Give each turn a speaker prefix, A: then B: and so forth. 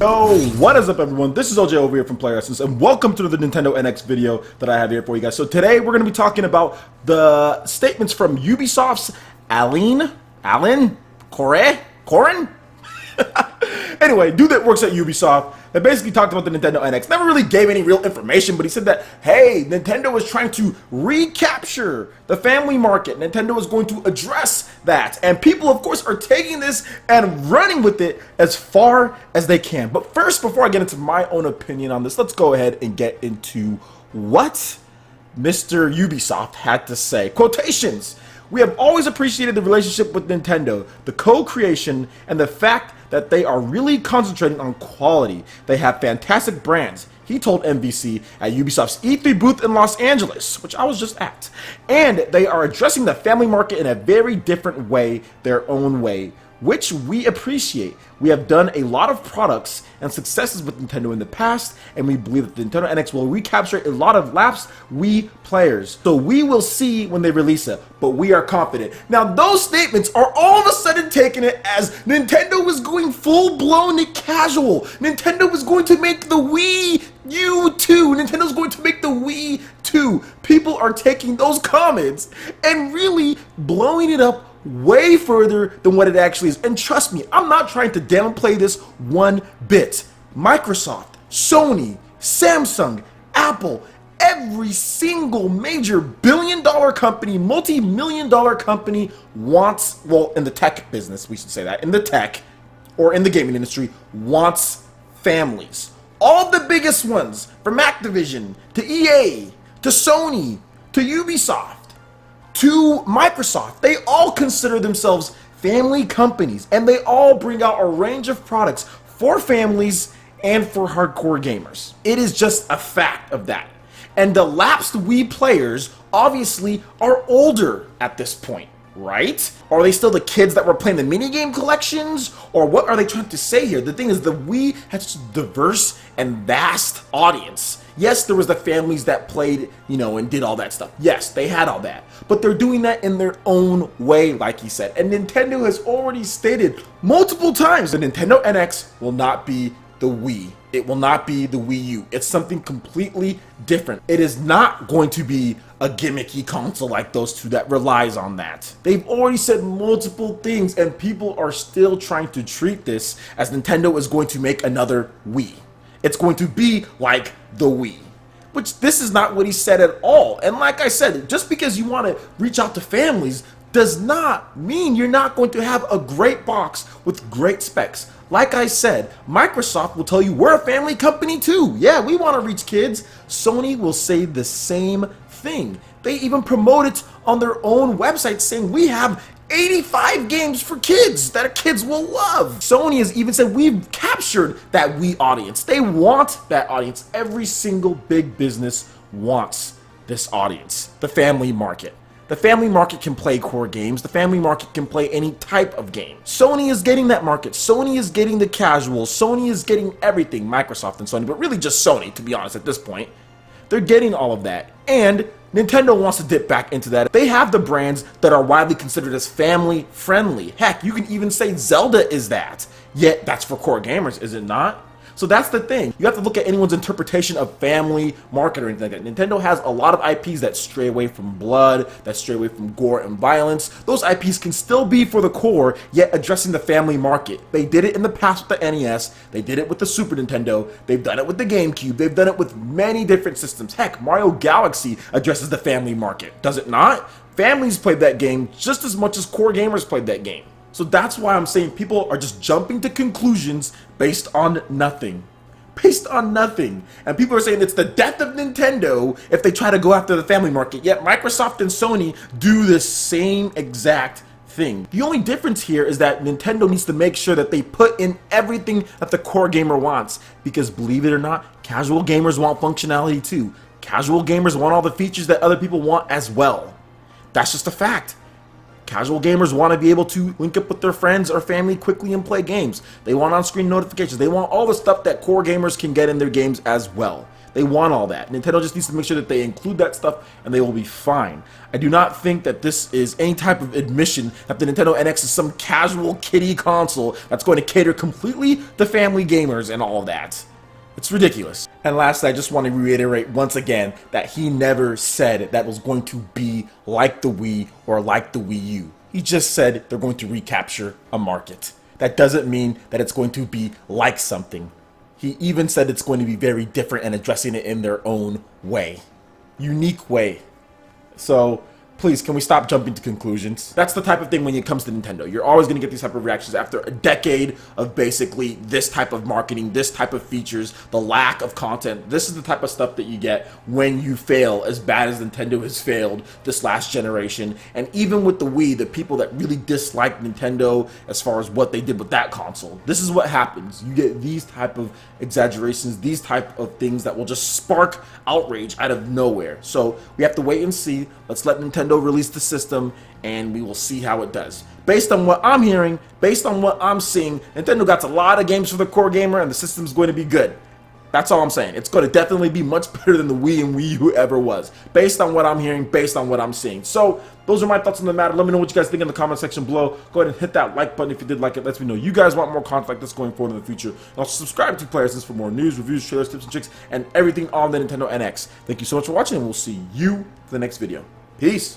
A: Yo, what is up everyone? This is OJ over here from PlayerEssence and welcome to the Nintendo NX video that I have here for you guys. So today we're going to be talking about the statements from Ubisoft's Corin? Anyway, dude that works at Ubisoft that basically talked about the Nintendo NX. Never really gave any real information, but he said that, hey, Nintendo is trying to recapture the family market. Nintendo is going to address that. And people, of course, are taking this and running with it as far as they can. But first, before I get into my own opinion on this, let's go ahead and get into what Mr. Ubisoft had to say. Quotations. We have always appreciated the relationship with Nintendo, the co-creation, and the fact that they are really concentrating on quality. They have fantastic brands, he told NBC at Ubisoft's E3 booth in Los Angeles, which I was just at. And they are addressing the family market in a very different way, their own way, which we appreciate. We have done a lot of products and successes with Nintendo in the past, and we believe that the Nintendo NX will recapture a lot of lapsed Wii players. So we will see when they release it, but we are confident. Now those statements are all of a sudden taking it as Nintendo is going full-blown casual. Nintendo is going to make the Wii U 2. Nintendo's going to make the Wii 2. People are taking those comments and really blowing it up way further than what it actually is. And trust me, I'm not trying to downplay this one bit. Microsoft, Sony, Samsung, Apple, every single major billion-dollar company, multi-million-dollar company wants, well, in the tech business, we should say that, in the tech or in the gaming industry, wants families. All the biggest ones, from Activision to EA to Sony to Ubisoft to Microsoft, they all consider themselves family companies, and they all bring out a range of products for families and for hardcore gamers. It is just a fact of that. And the lapsed Wii players obviously are older at this point, right? Are they still the kids that were playing the minigame collections? Or what are they trying to say here? The thing is, the Wii has such a diverse and vast audience. Yes, there was the families that played, and did all that stuff. Yes, they had all that. But they're doing that in their own way, like he said. And Nintendo has already stated multiple times the Nintendo NX will not be the Wii. It will not be the Wii U. It's something completely different. It is not going to be a gimmicky console like those two that relies on that. They've already said multiple things, and people are still trying to treat this as Nintendo is going to make another Wii. It's going to be like the Wii, which this is not what he said at all. And like I said, just because you want to reach out to families does not mean you're not going to have a great box with great specs. Like I said, Microsoft will tell you we're a family company too. Yeah, we want to reach kids. Sony will say the same thing. They even promote it on their own website saying we have 85 games for kids that kids will love. Sony has even said we've captured that Wii audience. They want that audience. Every single big business wants this audience, the family market. The family market can play core games. The family market can play any type of game. Sony is getting that market. Sony is getting the casuals. Sony is getting everything, Microsoft and Sony, but really just Sony, to be honest, at this point. They're getting all of that. And Nintendo wants to dip back into that. They have the brands that are widely considered as family friendly. Heck, you can even say Zelda is that. Yet that's for core gamers, is it not? So that's the thing. You have to look at anyone's interpretation of family market or anything like that. Nintendo has a lot of IPs that stray away from blood, that stray away from gore and violence. Those IPs can still be for the core, yet addressing the family market. They did it in the past with the NES. They did it with the Super Nintendo. They've done it with the GameCube. They've done it with many different systems. Heck, Mario Galaxy addresses the family market, does it not? Families played that game just as much as core gamers played that game. So that's why I'm saying people are just jumping to conclusions based on nothing. Based on nothing. And people are saying it's the death of Nintendo if they try to go after the family market. Yet Microsoft and Sony do the same exact thing. The only difference here is that Nintendo needs to make sure that they put in everything that the core gamer wants. Because believe it or not, casual gamers want functionality too. Casual gamers want all the features that other people want as well. That's just a fact. Casual gamers want to be able to link up with their friends or family quickly and play games. They want on-screen notifications. They want all the stuff that core gamers can get in their games as well. They want all that. Nintendo just needs to make sure that they include that stuff and they will be fine. I do not think that this is any type of admission that the Nintendo NX is some casual kiddie console that's going to cater completely to family gamers and all of that. It's ridiculous. And lastly, I just want to reiterate once again that he never said that was going to be like the Wii or like the Wii U. He just said they're going to recapture a market. That doesn't mean that it's going to be like something. He even said it's going to be very different and addressing it in their own way. Unique way. So please, can we stop jumping to conclusions? That's the type of thing when it comes to Nintendo. You're always going to get these type of reactions after a decade of basically this type of marketing, this type of features, the lack of content. This is the type of stuff that you get when you fail as bad as Nintendo has failed this last generation. And even with the Wii, the people that really dislike Nintendo as far as what they did with that console, this is what happens. You get these type of exaggerations, these type of things that will just spark outrage out of nowhere. So we have to wait and see. Let's let Nintendo release the system and we will see how it does. Based on what I'm hearing, based on what I'm seeing, Nintendo got a lot of games for the core gamer and the system's going to be good. That's all I'm saying. It's going to definitely be much better than the Wii and Wii U ever was. Based on what I'm hearing, based on what I'm seeing. So, those are my thoughts on the matter. Let me know what you guys think in the comment section below. Go ahead and hit that like button if you did like it. Lets me know you guys want more content like this going forward in the future. And also subscribe to PlayerEssence for more news, reviews, trailers, tips, and tricks, and everything on the Nintendo NX. Thank you so much for watching, and we'll see you for the next video. Peace!